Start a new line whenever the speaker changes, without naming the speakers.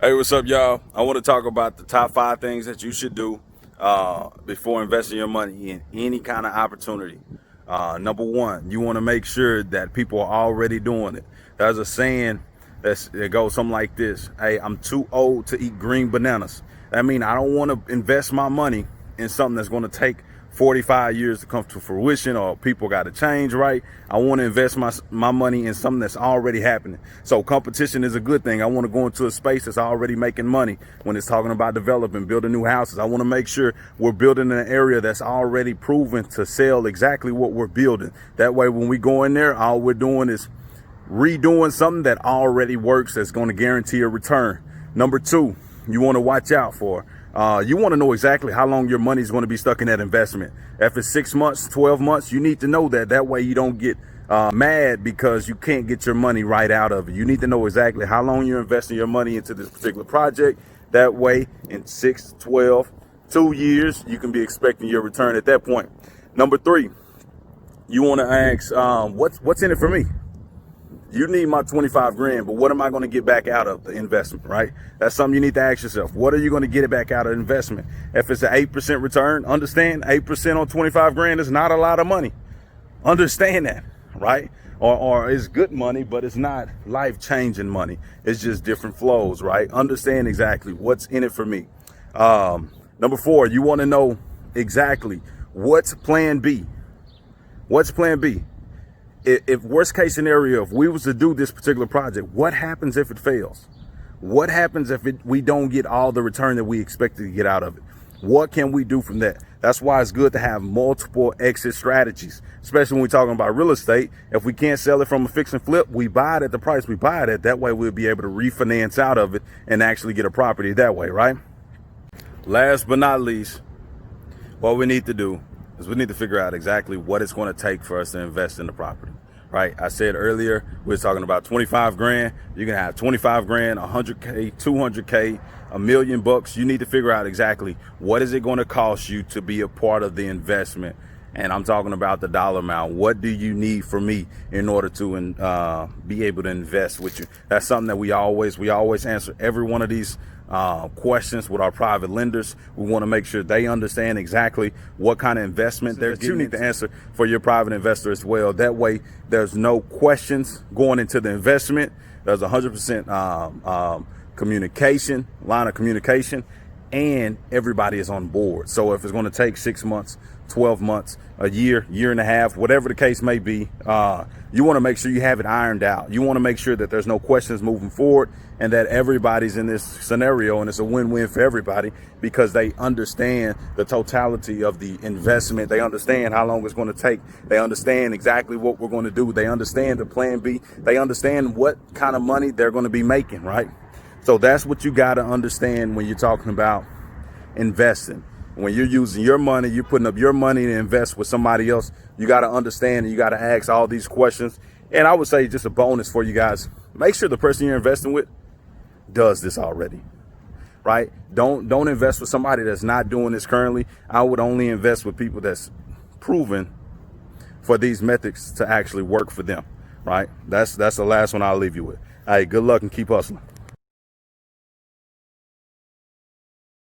Hey, what's up, y'all? I want to talk about the top 5 things that you should do before investing your money in any kind of opportunity. Number one, you want to make sure that people are already doing it. There's a saying that goes something like this: "Hey, I'm too old to eat green bananas." That means I don't want to invest my money in something that's going to take 45 years to come to fruition, or people got to change, right? I want to invest my money in something that's already happening. So competition is a good thing. I want to go into a space that's already making money. When it's talking about developing, building new houses, I want to make sure we're building in an area that's already proven to sell exactly what we're building. That way, when we go in there, all we're doing is redoing something that already works, that's going to guarantee a return. Number two, you want to watch out for. You want to know exactly how long your money is going to be stuck in that investment. If it's 6 months, 12 months, you need to know that. That way you don't get mad because you can't get your money right out of it. You need to know exactly how long you're investing your money into this particular project. That way in 6, 12, 2 years, you can be expecting your return at that point. Number three, you want to ask, what's in it for me? You need my 25 grand, but what am I going to get back out of the investment, right? That's something you need to ask yourself. What are you going to get it back out of the investment? If it's an 8% return, understand 8% on 25 grand is not a lot of money. Understand that, right? Or it's good money, but it's not life-changing money. It's just different flows, right? Understand exactly what's in it for me. Number four, you want to know exactly what's plan B. What's plan B? If worst case scenario, if we was to do this particular project, what happens if it fails? What happens if we don't get all the return that we expected to get out of it? What can we do from that? That's why it's good to have multiple exit strategies, especially when we're talking about real estate. If we can't sell it from a fix and flip, we buy it at the price we buy it at. That way we'll be able to refinance out of it and actually get a property that way, right? Last but not least, what we need to do is we need to figure out exactly what it's going to take for us to invest in the property, right? I said earlier, we were talking about 25 grand. You can have 25 grand, 100K, 200K, $1 million bucks. You need to figure out exactly what is it going to cost you to be a part of the investment. And I'm talking about the dollar amount. What do you need from me in order to be able to invest with you? That's something that we always answer every one of these questions with our private lenders. We want to make sure they understand exactly what kind of investment that you need to answer for your private investor as well. That way there's no questions going into the investment. There's 100% communication, line of communication, and everybody is on board. So if it's going to take 6 months, 12 months, a year, year and a half, whatever the case may be, you want to make sure you have it ironed out. You want to make sure that there's no questions moving forward and that everybody's in this scenario and it's a win-win for everybody because they understand the totality of the investment. They understand how long it's going to take. They understand exactly what we're going to do. They understand the plan B. They understand what kind of money they're going to be making, right? So that's what you got to understand when you're talking about investing. When you're using your money, you're putting up your money to invest with somebody else, you got to understand and you got to ask all these questions. And I would say just a bonus for you guys, make sure the person you're investing with does this already, right? Don't invest with somebody that's not doing this currently. I would only invest with people that's proven for these methods to actually work for them, right? That's the last one I'll leave you with. All right, good luck and keep hustling.